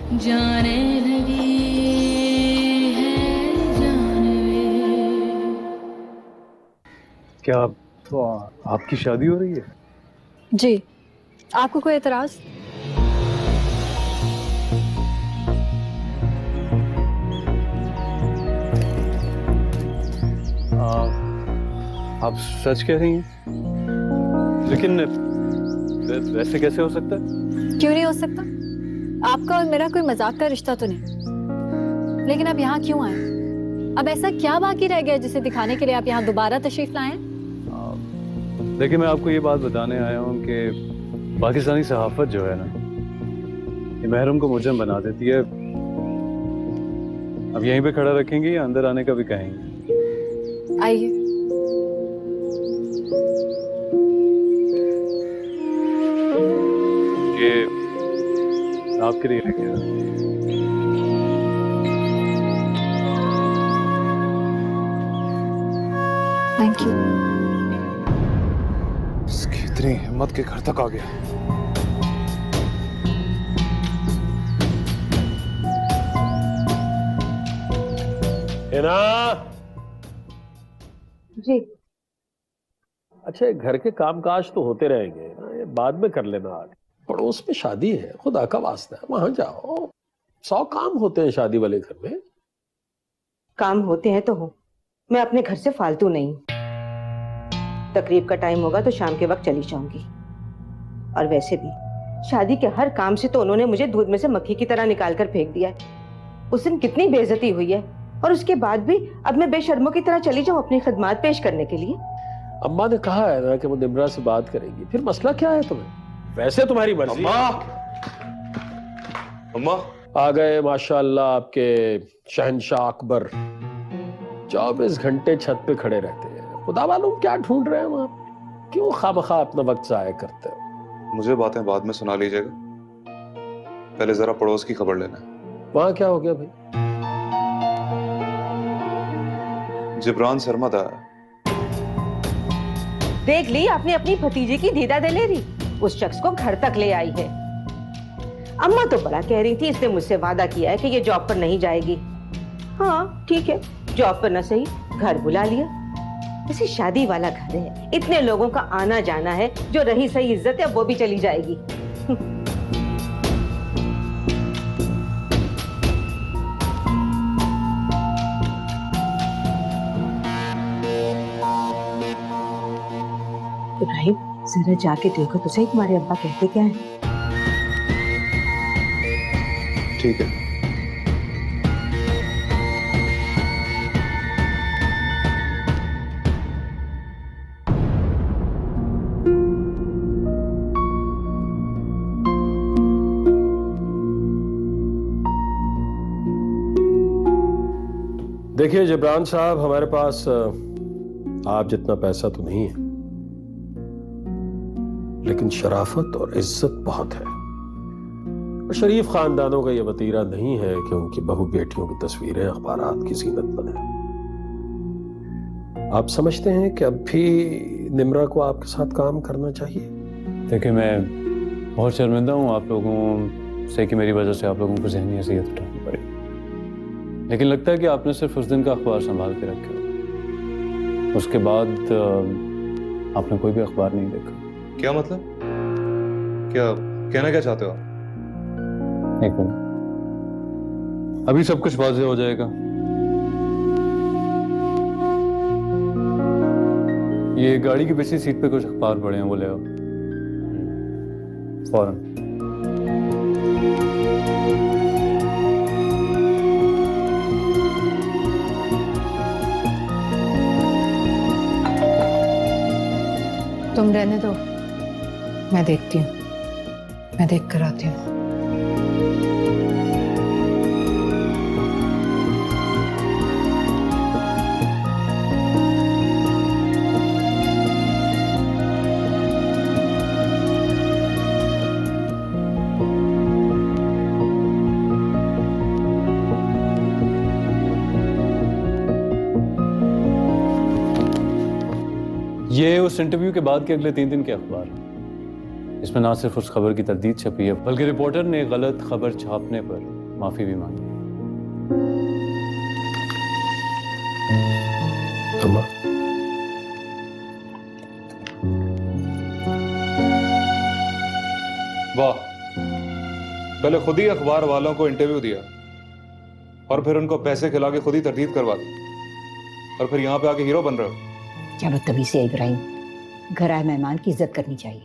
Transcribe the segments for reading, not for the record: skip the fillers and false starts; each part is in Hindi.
जाने लगी है जानवे। क्या तो आपकी शादी हो रही है? जी, आपको कोई एतराज? आप सच कह रही हैं? लेकिन वैसे कैसे हो सकता है? क्यों नहीं हो सकता? आपका और मेरा कोई मजाक का रिश्ता तो नहीं। लेकिन आप यहाँ क्यों आए? अब ऐसा क्या बाकी रह गया जिसे दिखाने के लिए आप यहाँ दोबारा तशरीफ लाए हैं? देखिए, मैं आपको ये बात बताने आया हूँ कि पाकिस्तानी सहाफत जो है ना, ये महरम को मुजरम बना देती है। अब यहीं पे खड़ा रखेंगे या अंदर आने का भी कहेंगे? आइए। ये आपके लिए लेके आया। Thank you. इसकी इतनी हिम्मत के घर तक आ गया। हिना, जी। अच्छा ये घर के कामकाज तो होते रहेंगे ना, ये बाद में कर लेना। आज पड़ोस में शादी है, खुदा का वास्ता है वहां जाओ। 100 काम होते हैं शादी वाले घर में। काम होते हैं तो हो, मैं अपने घर से फालतू नहीं। तकरीब का टाइम होगा तो शाम के वक्त चली जाऊंगी। और वैसे भी शादी के हर काम से तो उन्होंने मुझे दूध में से मक्खी की तरह निकाल कर फेंक दिया है। उस दिन कितनी बेइज्जती हुई है, और उसके बाद भी अब मैं बेशर्मों की तरह चली जाऊं अपनी खिदमत पेश करने के लिए। अम्मा ने कहा है ना कि वो निम्रा से बात करेंगी, फिर मसला क्या है तुम्हें? वैसे तुम्हारी मर्जी। अम्मा, अम्मा आ गए माशाल्लाह आपके शहंशाह अकबर। 24 घंटे छत पे खड़े रहते हैं, खुदा मालूम क्या ढूंढ रहे हैं वहां पे। क्यों खामखा अपना वक्त जाया करते हो? मुझे बातें बाद में सुना लीजिएगा, पहले जरा पड़ोस की खबर लेना है। वहां क्या हो गया भाई? जिब्रान सरमद आया। देख ली आपने अपनी भतीजे की दीदा दलेरी, उस शख्स को घर तक ले आई है। अम्मा तो बड़ा कह रही थी इसने मुझसे वादा किया है कि ये जॉब पर नहीं जाएगी। हाँ ठीक है, जॉब पर ना सही घर बुला लिया। ऐसी शादी वाला घर है, इतने लोगों का आना जाना है, जो रही सही इज्जत है वो भी चली जाएगी। इब्राहिम जरा जाके देखो तो सही तुम्हारे अब्बा कहते क्या है। ठीक है। देखिए जिब्रान साहब, हमारे पास आप जितना पैसा तो नहीं है, लेकिन शराफत और इज्जत बहुत है। और शरीफ खानदानों का यह वतीरा नहीं है कि उनकी बहू बेटियों की तस्वीरें अखबारात की जीनत बने। आप समझते हैं कि अब भी निम्रा को आपके साथ काम करना चाहिए? देखिए, मैं बहुत शर्मिंदा हूँ आप लोगों से कि मेरी वजह से आप लोगों को ज़हनी अज़ियत उठानी पड़ी। लेकिन लगता है कि आपने सिर्फ उस दिन का अखबार संभाल के रखा, उसके बाद आपने कोई भी अखबार नहीं देखा। क्या मतलब? क्या कहना क्या चाहते हो आप? एक मिनट, अभी सब कुछ वाज़ेह हो जाएगा। ये गाड़ी की पिछली सीट पे कुछ अखबार पड़े हैं, वो ले आओ फौरन। तुम रहने दो, मैं देखती हूँ, मैं देख कर आती हूँ। ये उस इंटरव्यू के बाद के अगले 3 दिन के अखबार। इसमें ना सिर्फ उस खबर की तरदीद छपी है बल्कि रिपोर्टर ने गलत खबर छापने पर माफी भी मांगी। अम्मा, वाह, पहले खुद ही अखबार वालों को इंटरव्यू दिया और फिर उनको पैसे खिला के खुद ही तरदीद करवा दी और फिर यहाँ पे आके हीरो बन रहे हो। क्या बदतमीजी है इब्राहिम, घर आए मेहमान की इज्जत करनी चाहिए।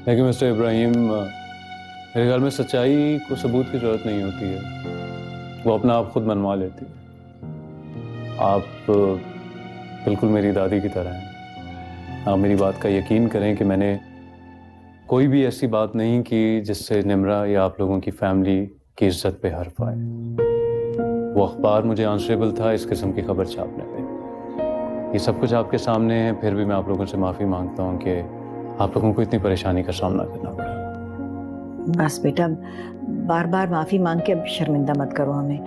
लेकिन मिस्टर इब्राहिम, मेरे ख्याल में सच्चाई को सबूत की जरूरत नहीं होती है, वो अपना आप खुद मनवा लेती है। आप बिल्कुल मेरी दादी की तरह हैं। आप मेरी बात का यकीन करें कि मैंने कोई भी ऐसी बात नहीं की जिससे निम्रा या आप लोगों की फैमिली की इज्जत पे हर्फ आए। वो अखबार मुझे आंसरेबल था इस किस्म की खबर छापने में। ये सब कुछ आपके सामने है, फिर भी मैं आप लोगों से माफ़ी मांगता हूँ कि आप लोगों को इतनी परेशानी का सामना करना पड़ा। बस बेटा, बार बार माफी मांग के अब शर्मिंदा मत करो हमें।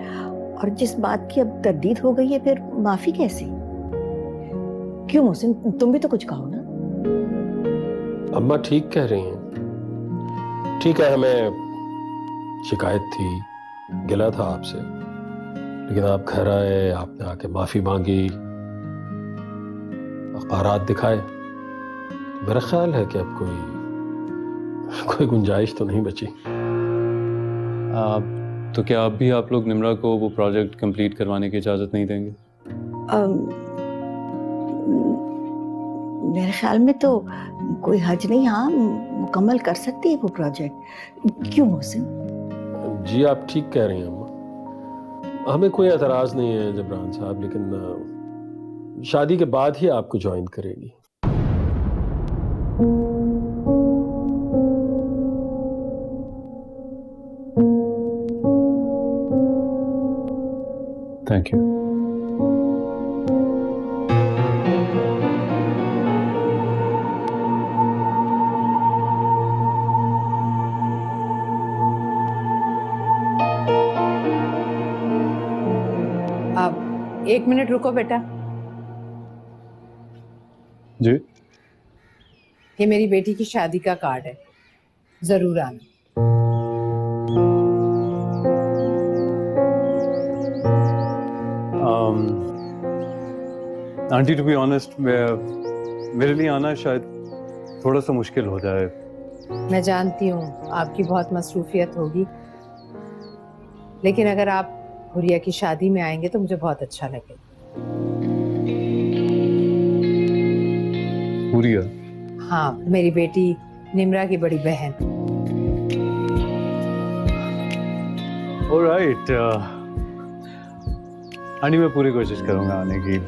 और जिस बात की अब तरदीद हो गई है फिर माफी कैसी? क्यों मोहसिन, तुम भी तो कुछ कहो ना। अम्मा ठीक कह रही हैं। ठीक है, हमें शिकायत थी, गिला था आपसे, लेकिन आप घर आए, आपने आके माफी मांगी, अखबारात दिखाए। मेरा ख्याल है कि अब कोई गुंजाइश तो नहीं बची। तो क्या आप भी आप लोग निम्रा को वो प्रोजेक्ट कंप्लीट करवाने की इजाज़त नहीं देंगे? मेरे ख्याल में तो कोई हर्ज नहीं, हाँ मुकम्मल कर सकती है वो प्रोजेक्ट। क्यों मोहसिन? जी आप ठीक कह रही हैं अम्मा, हमें कोई एतराज नहीं है जबरान साहब, लेकिन शादी के बाद ही आपको ज्वाइन करेगी। Thank you. अब 1 मिनट रुको बेटा। जी, ये मेरी बेटी की शादी का कार्ड है, जरूर आना। आंटी टू बी ऑनेस्ट, मेरे लिए आना शायद थोड़ा सा मुश्किल हो जाए। मैं जानती हूँ आपकी बहुत मसरूफियत होगी, लेकिन अगर आप हुरिया की शादी में आएंगे तो मुझे बहुत अच्छा लगेगा। हुरिया? हाँ, मेरी बेटी निम्रा की बड़ी बहन। ऑलराइट, आंटी मैं पूरी कोशिश करूंगा आने की।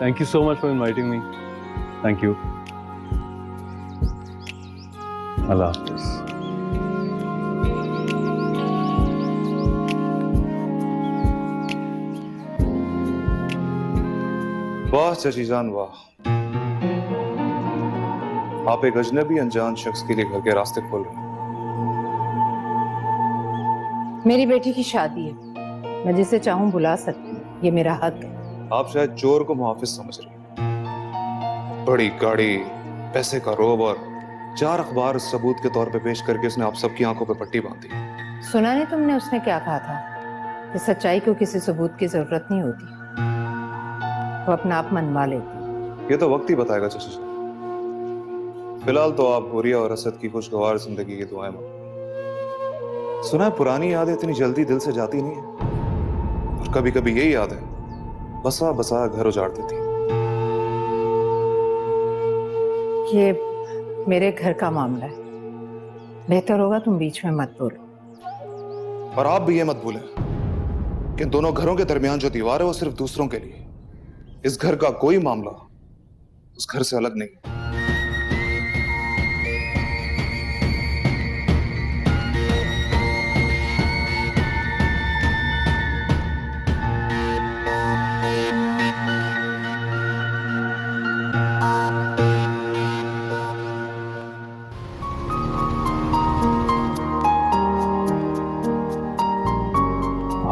Thank you so much for inviting me. Thank you. अल्लाह हाफिज़। वाह चचीजान वाह, आप एक अजनबी अनजान शख्स के लिए घर के रास्ते खोल रहे हैं। मेरी बेटी की शादी है, मैं जिसे चाहूँ बुला सकती हूँ, ये मेरा हक है। आप शायद चोर को मुहाफिज समझ रहे हैं। बड़ी गाड़ी, पैसे का रोब और 4 अखबार सबूत के तौर पे पेश करके उसने आप सबकी आंखों पे पट्टी बांधी। सुना नहीं तुमने उसने क्या कहा था कि सच्चाई को किसी सबूत की जरूरत नहीं होती, वो अपना आप मनवा लेती। ये तो वक्त ही बताएगा चचा। फिलहाल तो आप हुरिया और असद की खुशगवार जिंदगी की दुआएं मांगो। सुना है पुरानी यादें इतनी जल्दी दिल से जाती नहीं है, और कभी कभी यही याद है बसा बसा घर उजाड़ देती। ये मेरे घर का मामला है, बेहतर होगा तुम बीच में मत बोलो। और आप भी ये मत भूलें कि दोनों घरों के दरमियान जो दीवार है वो सिर्फ दूसरों के लिए। इस घर का कोई मामला उस घर से अलग नहीं।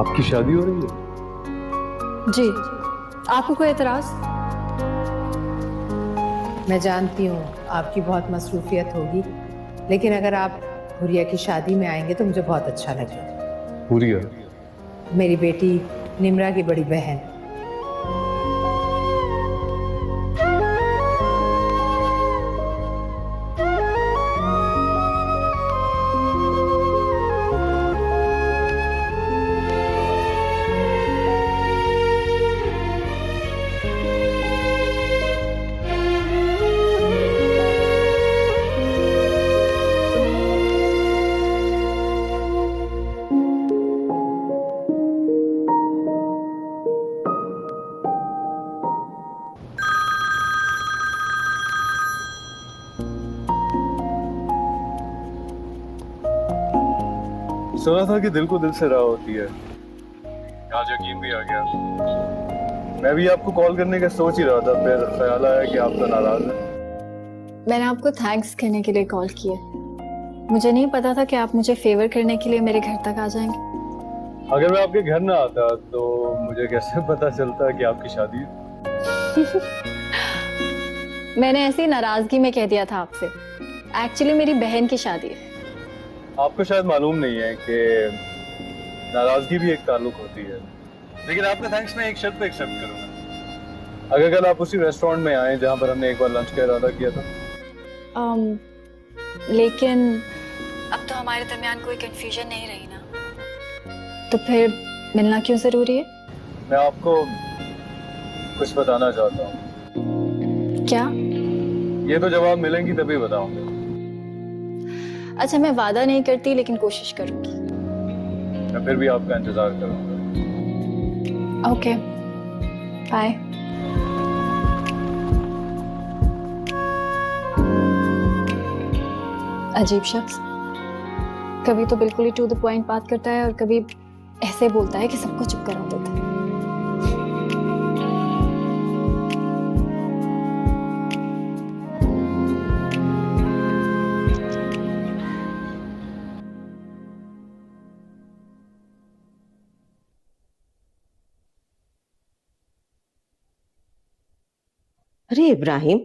आपकी शादी हो रही है? जी, आपको कोई एतराज? मैं जानती हूँ आपकी बहुत मसरूफियत होगी, लेकिन अगर आप हुरिया की शादी में आएंगे तो मुझे बहुत अच्छा लगेगा। हुरिया? मेरी बेटी निम्रा की बड़ी बहन। सुना था कि दिल को दिल से राह होती है, आज यकीन भी आ गया। मैं भी आपको कॉल करने का सोच ही रहा था, फिर ख्याल आया कि आप तो नाराज हैं। मैंने आपको थैंक्स कहने के लिए कॉल किया। मुझे नहीं पता था कि आप मुझे फेवर करने के लिए मेरे घर तक आ जाएंगे। अगर मैं आपके घर ना आता तो मुझे कैसे पता चलता कि आपकी शादी है? मैंने ऐसी नाराजगी में कह दिया था आपसे। एक्चुअली मेरी बहन की शादी है। आपको शायद मालूम नहीं है कि नाराजगी भी एक ताल्लुक होती है, लेकिन आपका थैंक्स मैं एक शर्त पे एक्सेप्ट करूंगा। अगर कल आप उसी रेस्टोरेंट में आए जहां पर हमने एक बार लंच का इरादा किया था। लेकिन अब तो हमारे दरमियान कोई कंफ्यूजन नहीं रही ना, तो फिर मिलना क्यों जरूरी है? मैं आपको कुछ बताना चाहता हूँ। क्या? ये तो जब आप मिलेंगी तभी बताऊंगा। अच्छा, मैं वादा नहीं करती लेकिन कोशिश करूंगी। मैं फिर भी आपका इंतजार करूंगा। Okay, bye. अजीब शख्स, कभी तो बिल्कुल ही टू द पॉइंट बात करता है और कभी ऐसे बोलता है कि सबको चुप करा देता है। अरे इब्राहिम,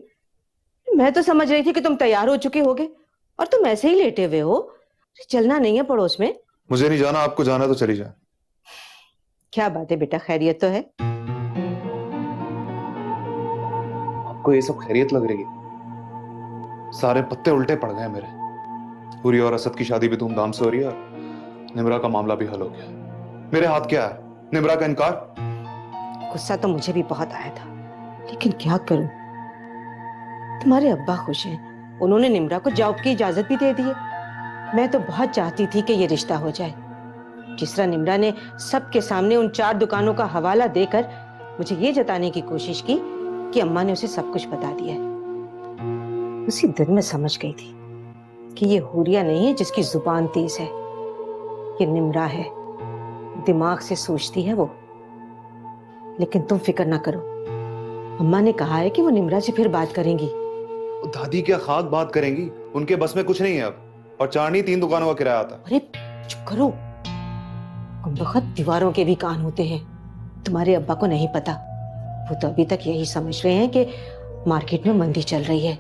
मैं तो समझ रही थी कि तुम तैयार हो चुके होगे और तुम ऐसे ही लेटे हुए हो। चलना नहीं है पड़ोस में? मुझे नहीं जाना, आपको जाना तो चली जाए। क्या बात है बेटा, खैरियत तो है? आपको ये सब खैरियत लग रही है? सारे पत्ते उल्टे पड़ गए मेरे। हुरिया और असद की शादी भी धूमधाम से हो रही है, निम्रा का मामला भी हल हो गया। मेरे हाथ क्या है? निम्रा का इनकार। गुस्सा तो मुझे भी बहुत आया था, लेकिन क्या करूं? तुम्हारे अब्बा खुश हैं, उन्होंने निम्रा को जॉब की इजाजत भी दे दी है। मैं तो बहुत चाहती थी कि ये रिश्ता हो जाए। जिस तरह निम्रा ने सबके सामने उन 4 दुकानों का हवाला देकर मुझे ये जताने की कोशिश की कि अम्मा ने उसे सब कुछ बता दिया है, उसी दिन मैं समझ गई थी कि ये हुरिया नहीं है जिसकी जुबान तेज है, ये निम्रा है, दिमाग से सोचती है वो। लेकिन तुम फिक्र ना करो, अम्मा ने कहा है कि वो निम्रा से फिर बात करेंगी। दादी क्या खाक बात करेंगी? उनके बस में कुछ नहीं है अब, और 4 नहीं 3 दुकानों का किराया आता। अरे चुप करो, बहुत दीवारों के भी कान होते हैं। तुम्हारे अब्बा को नहीं पता, वो तो अभी तक यही समझ रहे हैं कि मार्केट में मंदी चल रही है,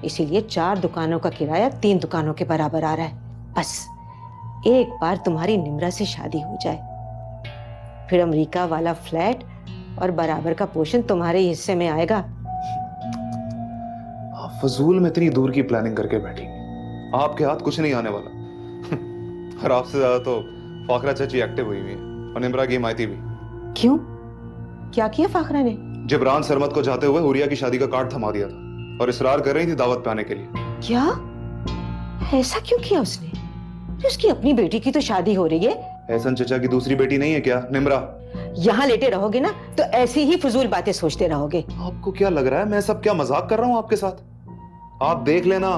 इसीलिए 4 दुकानों का किराया 3 दुकानों के बराबर आ रहा है। बस एक बार तुम्हारी निम्रा से शादी हो जाए, फिर अमेरिका वाला फ्लैट और बराबर का पोर्शन तुम्हारे हिस्से में आएगा। आप फजूल में इतनी दूर की प्लानिंग करके बैठी, आपके हाथ कुछ नहीं आने वाला। और आपसे ज्यादा तो फाखरा चाची एक्टिव हुई है, और निम्रा की हिमायती भी। क्यों? क्या किया फाखरा ने? जिब्रान सरमत को जाते हुए हुरिया की शादी का कार्ड थमा दिया था और इसरार कर रही थी दावत पे आने के लिए। क्या? ऐसा क्यों किया उसने? उसकी अपनी बेटी की तो शादी हो रही है। एहसन चचा की दूसरी बेटी नहीं है क्या निम्रा? यहाँ लेटे रहोगे ना तो ऐसी ही फजूल बातें सोचते रहोगे। आपको क्या लग रहा है मैं सब क्या मजाक कर रहा हूँ आपके साथ? आप देख लेना,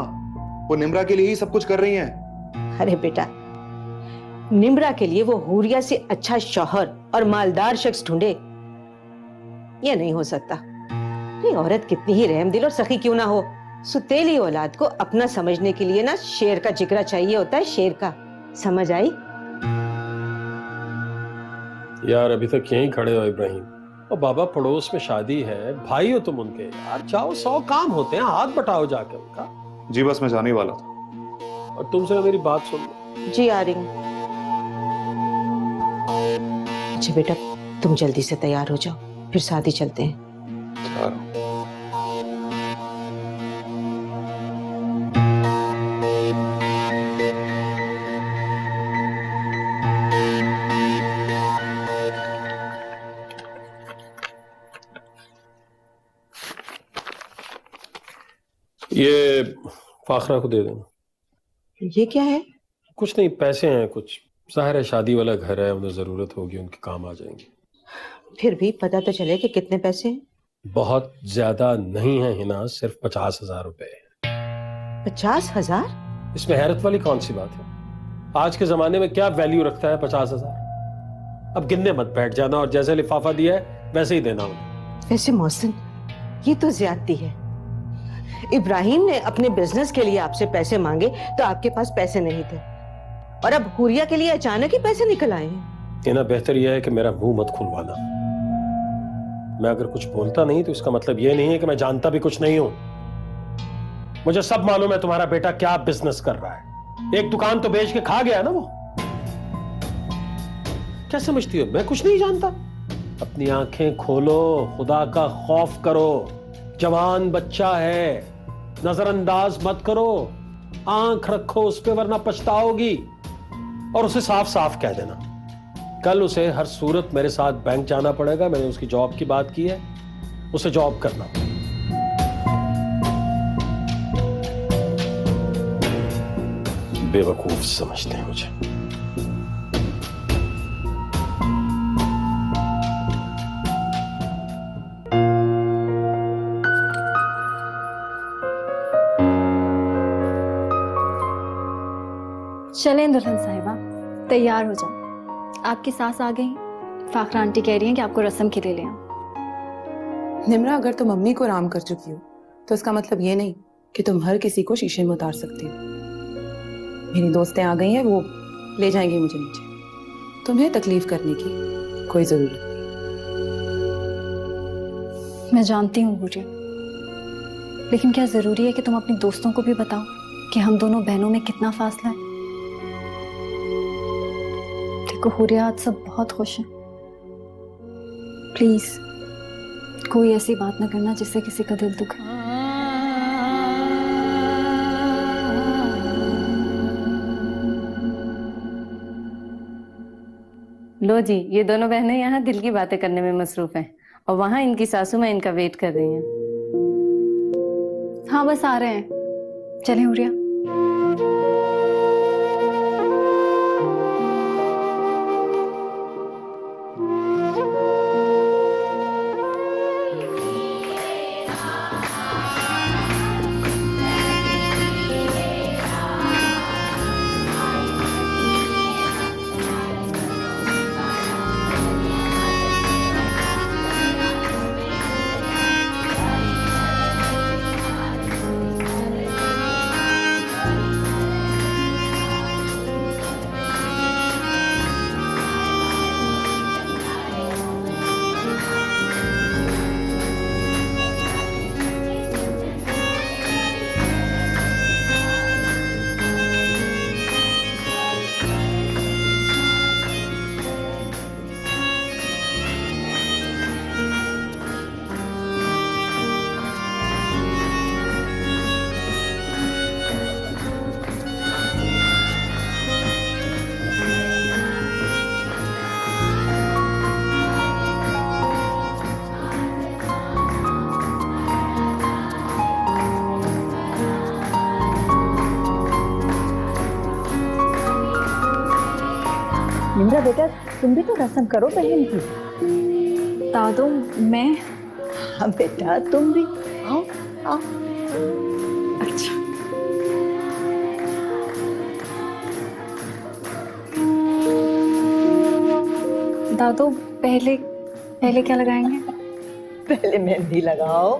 वो निम्रा के लिए ही सब कुछ कर रही हैं। अरे बेटा, निम्रा के लिए वो हुरिया से अच्छा शौहर और मालदार शख्स ढूंढे, ये नहीं हो सकता। ये औरत कितनी ही रहमदिल और सखी क्यों ना हो, सुतेली औलाद को अपना समझने के लिए ना शेर का जिगरा चाहिए होता है, शेर का। समझ आई? यार अभी तक यहीं खड़े हो इब्राहिम? और बाबा पड़ोस में शादी है, भाई हो तुम उनके, यार जाओ, 100 काम होते हैं, हाथ बटाओ जाके उनका। जी बस मैं जाने वाला था, और तुम जरा मेरी बात सुन लो। जी आ रही हूँ। अच्छा बेटा, तुम जल्दी से तैयार हो जाओ, फिर शादी चलते हैं। तैयार हूं। ये फाखरा को दे देना। ये क्या है? कुछ नहीं, पैसे हैं कुछ। जाहिर है शादी वाला घर है, उन्हें जरूरत होगी, उनके काम आ जाएंगे। फिर भी पता तो चले कि कितने पैसे हैं। बहुत ज्यादा नहीं है हिना, सिर्फ 50,000 रुपए। 50,000? इसमें हैरत वाली कौन सी बात है? आज के जमाने में क्या वैल्यू रखता है 50,000? अब गिनने मत बैठ जाना, और जैसे लिफाफा दिया है वैसे ही देना उन्हें। वैसे मोहसिन, ये तो ज्यादती है। इब्राहिम ने अपने बिजनेस के लिए आपसे पैसे मांगे तो आपके पास पैसे नहीं थे, और अब हुरिया के लिए अचानक ही पैसे निकल आए हैं। कहना बेहतर यह है कि मेरा मुंह मत खुलवाना। मैं अगर कुछ बोलता नहीं तो इसका मतलब यह नहीं है कि मैं जानता भी कुछ नहीं हूं। मुझे सब मालूम है तुम्हारा बेटा क्या बिजनेस कर रहा है। एक दुकान तो बेच के खा गया ना वो। क्या समझती हो मैं कुछ नहीं जानता? अपनी आंखें खोलो, खुदा का खौफ करो। जवान बच्चा है, नजरअंदाज मत करो। आंख रखो उस पे, वरना पछताओगी। और उसे साफ साफ कह देना, कल उसे हर सूरत मेरे साथ बैंक जाना पड़ेगा। मैंने उसकी जॉब की बात की है, उसे जॉब करना। बेवकूफ समझते हैं मुझे। चलें दुल्हन साहिबा, तैयार हो जाओ। आपकी सास आ गई। फाखरा आंटी कह रही हैं कि आपको रस्म के लिए ले आऊं। निम्रा, अगर तुम मम्मी को राम कर चुकी हो तो इसका मतलब ये नहीं कि तुम हर किसी को शीशे में उतार सकती हो। मेरी दोस्तें आ गई हैं, वो ले जाएंगी मुझे नीचे। तुम्हें तकलीफ करने की कोई जरूरत नहीं। मैं जानती हूँ हुरिया, लेकिन क्या जरूरी है कि तुम अपनी दोस्तों को भी बताओ कि हम दोनों बहनों में कितना फासला है? देखो हुरिया, आज सब बहुत खुश हैं। प्लीज कोई ऐसी बात ना करना जिससे किसी का दिल दुखे। लो जी, ये दोनों बहनें यहाँ दिल की बातें करने में मसरूफ हैं, और वहाँ इनकी सासू माँ इनका वेट कर रही हैं। हाँ बस आ रहे हैं। चलें हुरिया। निम्रा बेटा, तुम भी तो रस्म करो बहन की। दादू, मैं? हाँ बेटा, तुम भी आओ आओ। अच्छा। दादू, पहले पहले क्या लगाएंगे? पहले मेहंदी लगाओ।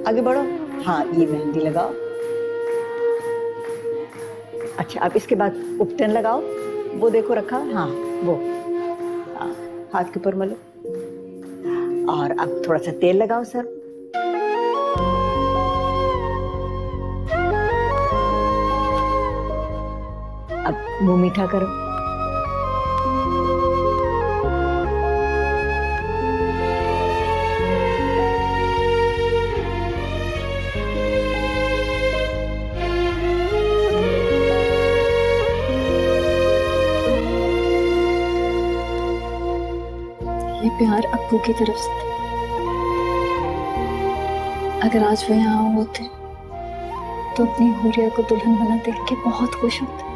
आगे बढ़ो। हाँ, ये मेहंदी लगाओ। अच्छा, अब इसके बाद उपटन लगाओ। वो देखो रखा, हाँ वो, हाँ हाथ के ऊपर मलो। और अब थोड़ा सा तेल लगाओ सर। मुंह मीठा करो। ये प्यार अप्पू की तरफ से था। अगर आज वो यहाँ होते तो अपनी हुरिया को दुल्हन बना देख के बहुत खुश होते।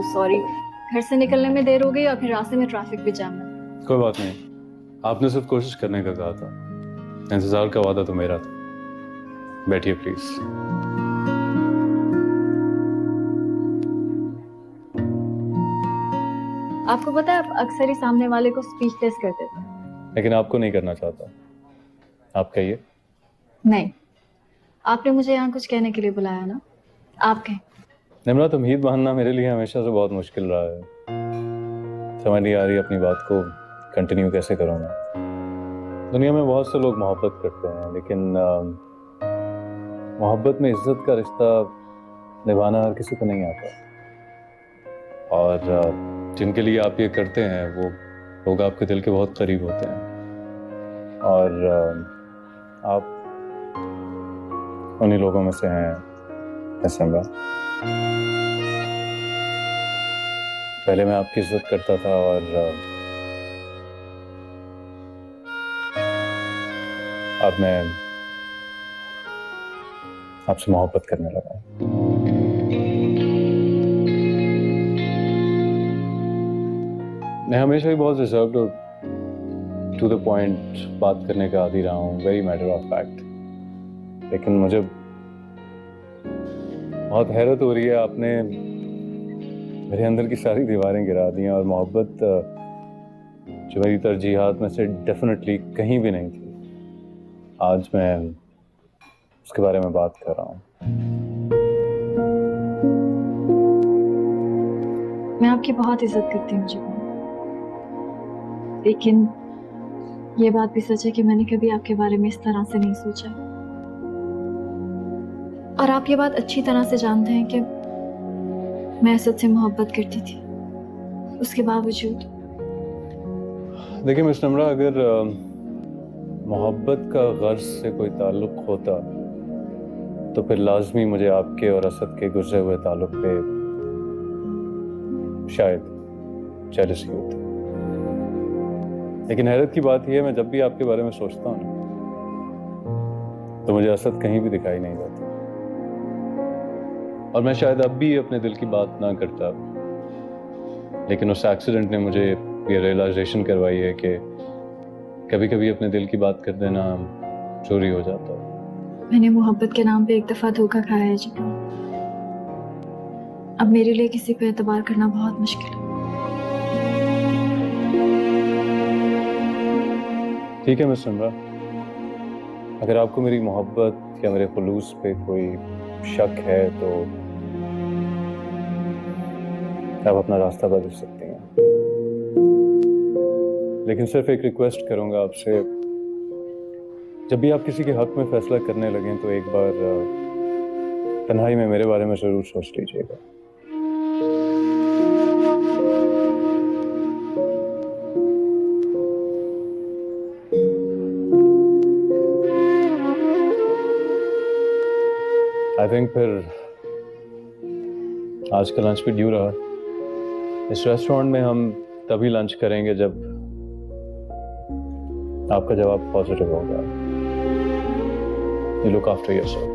सॉरी, घर से निकलने में देर हो गई और फिर रास्ते में ट्रैफिक भी जाम है। कोई बात नहीं, आपने सिर्फ कोशिश करने का कहा था, इंतजार का वादा तो मेरा था। बैठिए प्लीज। आपको पता है, आप अक्सर ही सामने वाले को स्पीचलेस कर देते हैं। लेकिन आपको नहीं करना चाहता, आप कहिए। नहीं, आपने मुझे यहाँ कुछ कहने के लिए बुलाया ना, आप कहें। निम्रत, उम्मीद बांधना मेरे लिए हमेशा से बहुत मुश्किल रहा है। समझ नहीं आ रही अपनी बात को कंटिन्यू कैसे करूँ मैं। दुनिया में बहुत से लोग मोहब्बत करते हैं, लेकिन मोहब्बत में इज्जत का रिश्ता निभाना हर किसी को नहीं आता। और जिनके लिए आप ये करते हैं वो लोग आपके दिल के बहुत करीब होते हैं, और आप उन्हीं लोगों में से हैं। सिमरा, पहले मैं आपकी इज्जत करता था और अब मैं आपसे मोहब्बत करने लगा। मैं हमेशा ही बहुत रिजर्व्ड और टू द पॉइंट बात करने का आदी रहा हूँ, वेरी मैटर ऑफ फैक्ट। लेकिन मुझे बहुत हैरत हो रही है, आपने मेरे अंदर की सारी दीवारें गिरा दी हैं, और मोहब्बत जो मेरी तरजीहात में से डेफिनेटली कहीं भी नहीं थी, आज मैं उसके बारे में बात कर रहा हूँ। मैं आपकी बहुत इज्जत करती हूँ जीवन, लेकिन ये बात भी सच है कि मैंने कभी आपके बारे में इस तरह से नहीं सोचा। और आप ये बात अच्छी तरह से जानते हैं कि मैं असद से मोहब्बत करती थी, उसके बावजूद। देखिए मिस निम्रा, अगर मोहब्बत का गर्ज से कोई ताल्लुक होता तो फिर लाजमी मुझे आपके और असद के गुजरे हुए ताल्लुक पे शायद जेलसी होती। लेकिन हैरत की बात यह है, मैं जब भी आपके बारे में सोचता हूँ ना, तो मुझे असद कहीं भी दिखाई नहीं देता। और मैं शायद अब भी अपने दिल की बात ना करता, लेकिन उस एक्सीडेंट ने मुझे ये रियलाइजेशन करवाई है कि कभी कभी अपने दिल की बात कर देना चोरी हो जाता है। मैंने मोहब्बत के नाम पे एक दफा धोखा खाया है जी। अब मेरे लिए किसी पे एतबार करना बहुत मुश्किल है। ठीक है मिस निम्रा, अगर आपको मेरी मोहब्बत या मेरे खुलूस पे कोई शक है तो आप अपना रास्ता बदल सकती हैं। लेकिन सिर्फ एक रिक्वेस्ट करूंगा आपसे, जब भी आप किसी के हक में फैसला करने लगें तो एक बार तन्हाई में मेरे बारे में जरूर सोच लीजिएगा। आई थिंक फिर आज का लंच भी ड्यू रहा। इस रेस्टोरेंट में हम तभी लंच करेंगे जब आपका जवाब पॉजिटिव होगा। You look after yourself.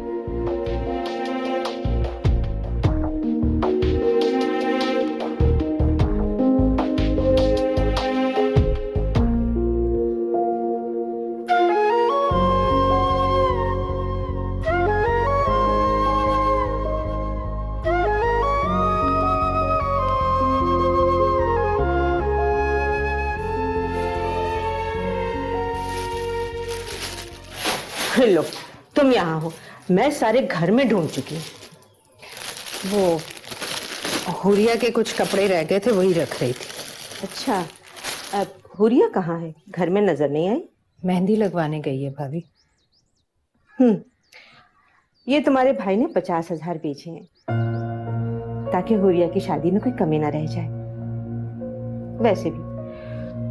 लो, तुम यहाँ हो, मैं सारे घर में ढूंढ चुकी हूँ। वो हुरिया के कुछ कपड़े रह गए थे, वही रख रही थी। अच्छा, अब हुरिया कहाँ है? घर में नजर नहीं आई। मेहंदी लगवाने गई है भाभी। ये तुम्हारे भाई ने 50,000 बेचे हैं ताकि हुरिया की शादी में कोई कमी ना रह जाए। वैसे भी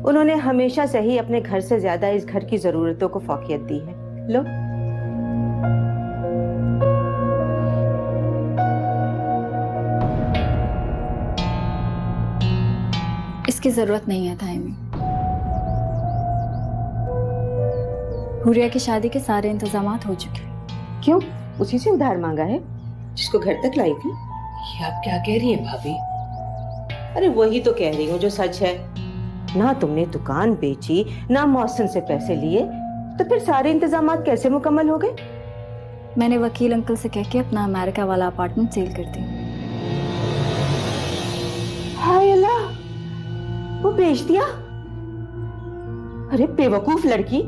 उन्होंने हमेशा से ही अपने घर से ज्यादा इस घर की जरूरतों को फौकियत दी है। लो, इसकी जरूरत नहीं है तायमी। हुरिया की शादी के सारे इंतजामात हो चुके हैं। क्यों? उसी से उधार मांगा है जिसको घर तक लाई थी। ये आप क्या कह रही हैं भाभी? अरे वही तो कह रही हूँ जो सच है। ना तुमने दुकान बेची, ना मौसम से पैसे लिए, तो फिर सारे इंतजामात कैसे मुकम्मल हो गए? मैंने वकील अंकल से कह के अपना अमेरिका वाला अपार्टमेंट सेल कर दिया। हाय अल्लाह, वो बेच दिया? अरे बेवकूफ लड़की,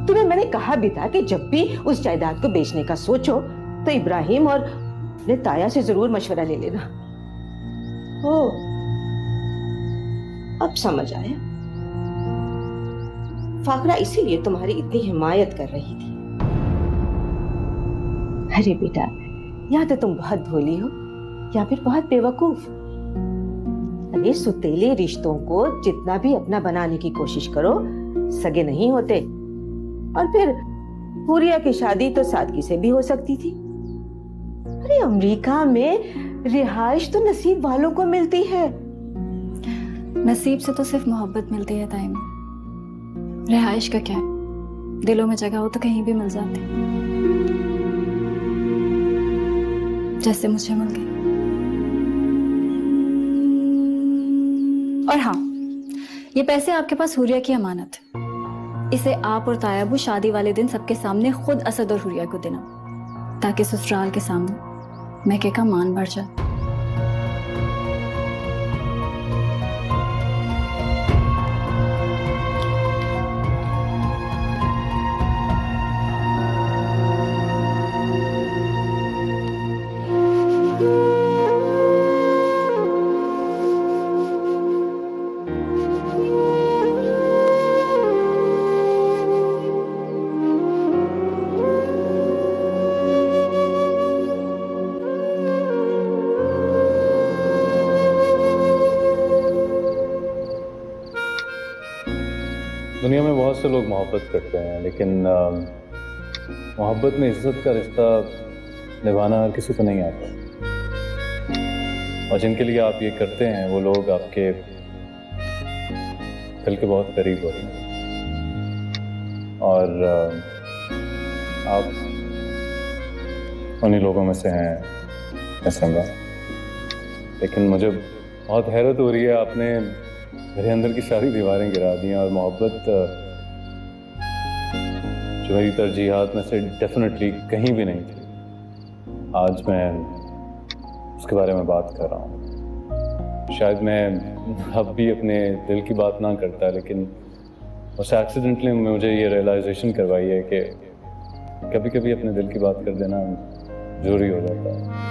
तुम्हें मैंने कहा भी था कि जब भी उस जायदाद को बेचने का सोचो तो इब्राहिम और अपने ताया से जरूर मशवरा ले लेना। ओ, अब समझ आया। फाकरा इसीलिए तुम्हारी इतनी हिमायत कर रही थी। अरे बेटा, या तो तुम बहुत भोली हो या फिर बहुत बेवकूफ। अरे सुतीले रिश्तों को जितना भी अपना बनाने की कोशिश करो, सगे नहीं होते। और फिर हुरिया की शादी तो सादगी से भी हो सकती थी। अरे अमेरिका में रिहाइश तो नसीब वालों को मिलती है। नसीब से तो सिर्फ मोहब्बत मिलती है तायमी। रिहाइश का क्या है? दिलों में जगह हो तो कहीं भी मिल जाती, जैसे मुझे मिल गई। और हाँ, ये पैसे आपके पास हुरिया की अमानत है। इसे आप और तायाबू शादी वाले दिन सबके सामने खुद असद और हुरिया को देना, ताकि ससुराल के सामने मैके का मान बढ़ जाए। दुनिया में बहुत से लोग मोहब्बत करते हैं, लेकिन मोहब्बत में इज्जत का रिश्ता निभाना हर किसी को नहीं आता। और जिनके लिए आप ये करते हैं वो लोग आपके दिल के बहुत करीब होते हैं। और आप उन्हीं लोगों में से हैं, मैं समझा। लेकिन मुझे बहुत हैरत हो रही है, आपने मेरे अंदर की सारी दीवारें गिरा दी हैं और मोहब्बत जो मेरी तरजीहात में से डेफिनेटली कहीं भी नहीं थी, आज मैं उसके बारे में बात कर रहा हूँ। शायद मैं अब भी अपने दिल की बात ना करता, लेकिन उस एक्सीडेंटली मुझे ये रियलाइजेशन करवाई है कि कभी कभी अपने दिल की बात कर देना जरूरी हो जाता है।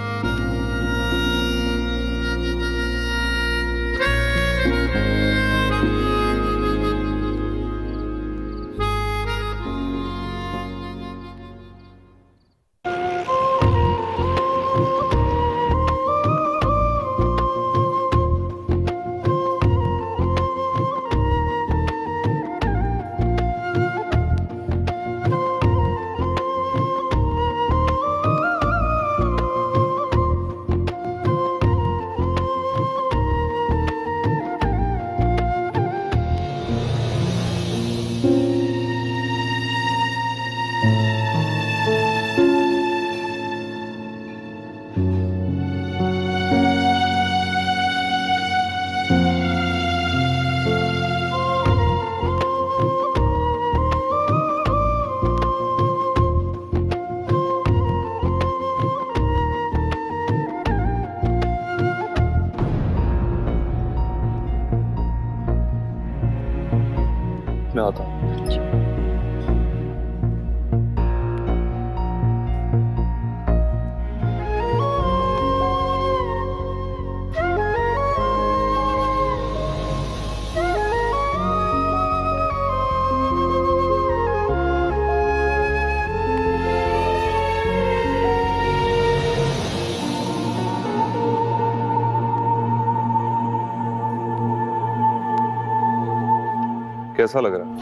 कैसा लग रहा है?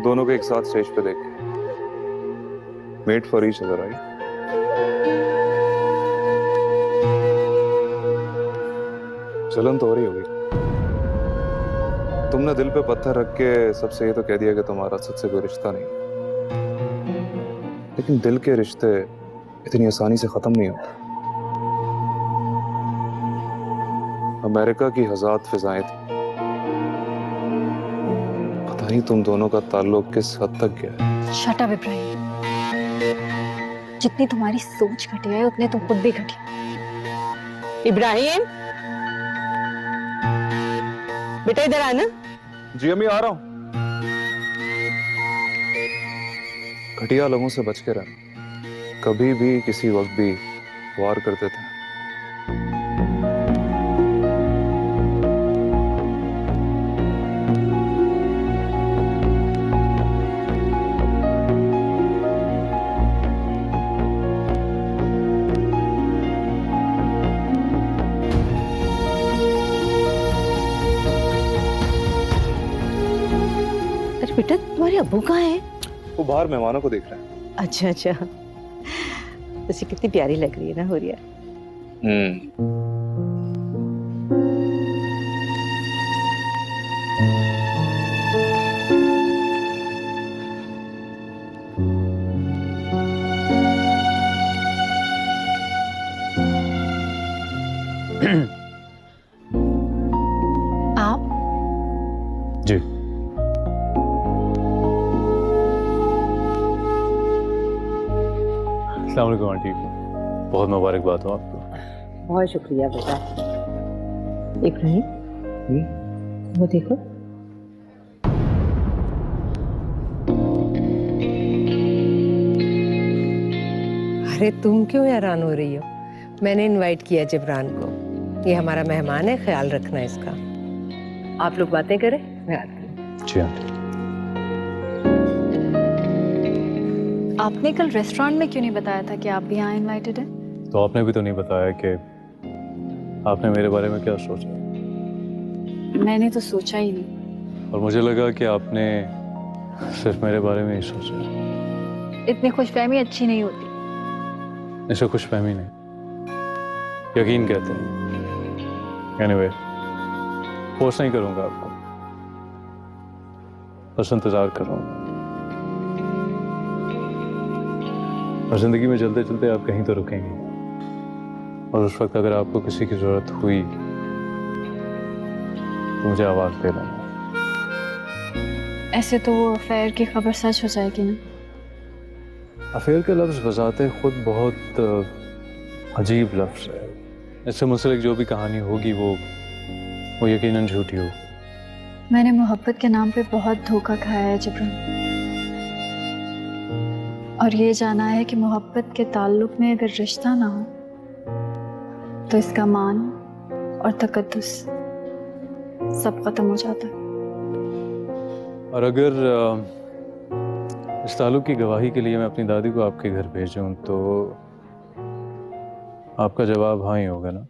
दोनों को एक साथ स्टेज पे देख के made for each other, right? जलन तो हो रही होगी। तुमने दिल पे पत्थर रख के सबसे ये तो कह दिया कि तुम्हारा असद से कोई रिश्ता नहीं, लेकिन दिल के रिश्ते इतनी आसानी से खत्म नहीं होते। अमेरिका की हज़ात फिजाएं थी, पता नहीं तुम दोनों का ताल्लुक किस हद तक गया है। शट अप इब्राहिम, जितनी तुम्हारी सोच घटिया है उतने तुम खुद भी घटिया। इब्राहिम, बेटा इधर आना। जी अम्मी, आ रहा हूं। घटिया लोगों से बच के रहना, कभी भी किसी वक्त भी वार कर देते हैं। अरे बेटा, तुम्हारे अब्बू कहाँ हैं? वो बाहर मेहमानों को देख रहे हैं। अच्छा अच्छा, उसे कितनी प्यारी लग रही है ना हुरिया। आप जी। अस्सलाम वालेकुम आंटी, बहुत मुबारकबाद हो आपको। बहुत शुक्रिया बेटा। इब्राहिम, वो देखो। अरे तुम क्यों हैरान हो रही हो? मैंने इनवाइट किया जिब्रान को, ये हमारा मेहमान है, ख्याल रखना इसका। आप लोग बातें करें, मैं आती हूँ। जी आंटी। आपने कल रेस्टोरेंट में क्यों नहीं बताया था कि आप भी यहाँ इनवाइटेड हैं? तो आपने भी तो नहीं बताया कि आपने मेरे बारे में क्या सोचा, मैंने तो सोचा ही नहीं। और मुझे लगा कि आपने सिर्फ मेरे बारे में ही सोचा। इतनी खुशफहमी अच्छी नहीं होती। इसे खुशफहमी नहीं, यकीन कहते हैं। एनीवे, फोर्स नहीं करूंगा आपको, बस इंतजार करूंगा। और जिंदगी में चलते चलते आप कहीं तो रुकेंगे, और उस वक्त अगर आपको किसी की जरूरत हुई तो मुझे आवाज दे देना। ऐसे तो वो अफेयर की खबर सच हो जाएगी ना? अफेयर का लफ्ज़ बजाते खुद बहुत अजीब लफ्ज़ है। इससे मुंसलिक जो भी कहानी होगी वो यकीनन झूठी होगी। मैंने मोहब्बत के नाम पे बहुत धोखा खाया है जिब्रान, और ये जाना है कि मोहब्बत के ताल्लुक में अगर रिश्ता ना हो तो इसका मान और तकद्दुस सब खत्म हो जाता है। और अगर इस ताल्लुक की गवाही के लिए मैं अपनी दादी को आपके घर भेजूं तो आपका जवाब हाँ ही होगा ना?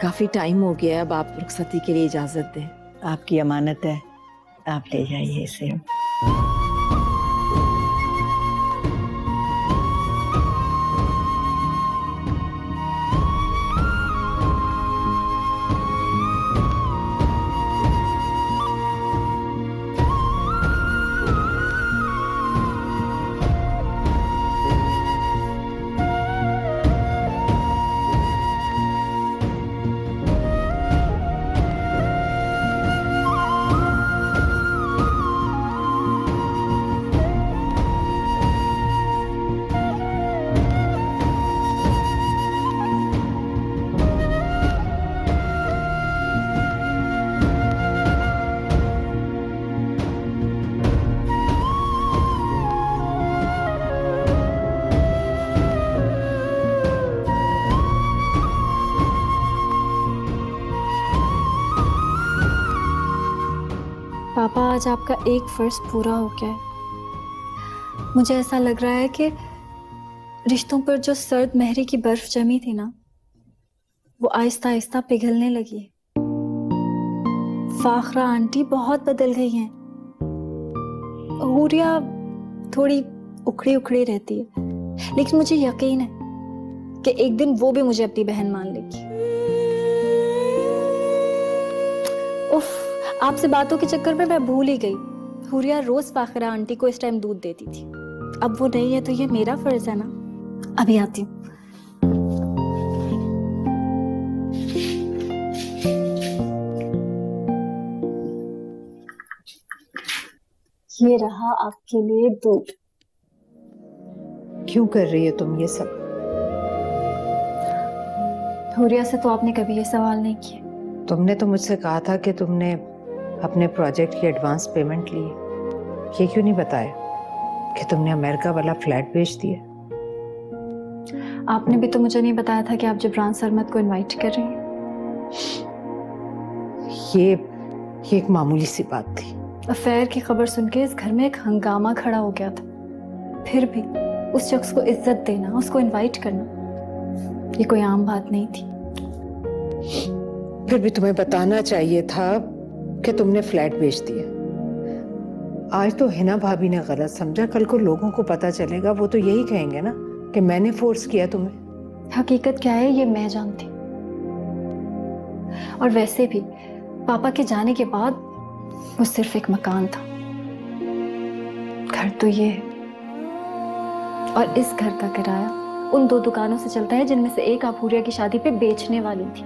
काफी टाइम हो गया है, अब आप रुखसती के लिए इजाजत दें। आपकी अमानत है, आप ले जाइए इसे। आज आपका एक फर्ज पूरा हो गया है। मुझे ऐसा लग रहा है कि रिश्तों पर जो सर्द मेहरी की बर्फ जमी थी ना, वो आहिस्ता आहिस्ता पिघलने लगी है। फाखरा आंटी बहुत बदल गई हैं। हूरिया थोड़ी उखड़ी उखड़ी रहती है, लेकिन मुझे यकीन है कि एक दिन वो भी मुझे अपनी बहन मान लेगी। उफ, आपसे बातों के चक्कर में मैं भूल ही गई। हूरिया रोज फाखरा आंटी को इस टाइम दूध देती थी। अब वो नहीं है तो ये मेरा फर्ज है ना। अभी आती हूँ। ये रहा आपके लिए दूध। क्यों कर रही हो तुम ये सब? हूरिया से तो आपने कभी ये सवाल नहीं किया। तुमने तो मुझसे कहा था कि तुमने अपने प्रोजेक्ट की एडवांस पेमेंट ली। ये क्यों नहीं बताया कि तुमने अमेरिका वाला फ्लैट बेच दिया? आपने भी तो मुझे नहीं बताया था कि आप जिब्रान सरमद को इनवाइट कर रही हैं। ये एक मामूली सी बात थी। अफेयर की खबर सुन के इस घर में एक हंगामा खड़ा हो गया था। फिर भी उस शख्स को इज्जत देना, उसको इनवाइट करना, ये कोई आम बात नहीं थी। फिर भी तुम्हें बताना चाहिए था कि तुमने फ्लैट बेच दिया। आज तो हिना भाभी ने गलत समझा, कल को लोगों को पता चलेगा, वो तो यही कहेंगे ना कि मैंने फोर्स किया तुम्हें। हकीकत क्या है ये मैं जानती। और वैसे भी पापा के जाने के बाद वो सिर्फ एक मकान था। घर तो ये है, और इस घर का किराया उन 2 दुकानों से चलता है जिनमें से एक आप हूरिया की शादी पे बेचने वाली थी,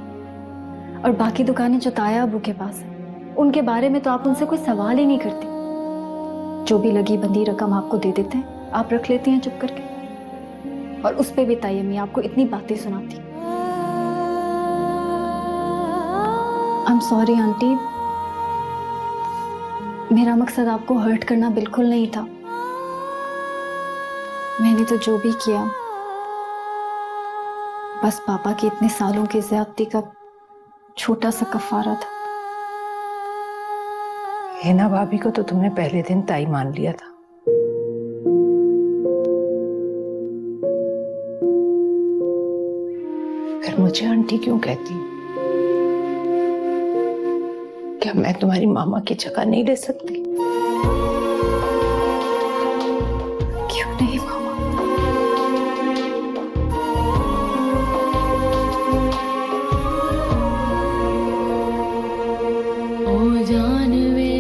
और बाकी दुकानें जो ताया अबू के पास है, उनके बारे में तो आप उनसे कोई सवाल ही नहीं करती। जो भी लगी बंदी रकम आपको दे देते हैं, आप रख लेती हैं चुप करके, और उस पे भी ताई अम्मी आपको इतनी बातें सुनाती। आई एम सॉरी आंटी, मेरा मकसद आपको हर्ट करना बिल्कुल नहीं था। मैंने तो जो भी किया बस पापा की इतने सालों की ज्यादती का छोटा सा कफारा था। हिना भाभी को तो तुमने पहले दिन ताई मान लिया था। फिर मुझे आंटी क्यों कहती? क्या मैं तुम्हारी मामा की जगह नहीं ले सकती? क्यों नहीं मामा? ओ जानवे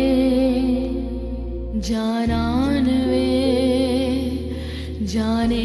जानानवे जाने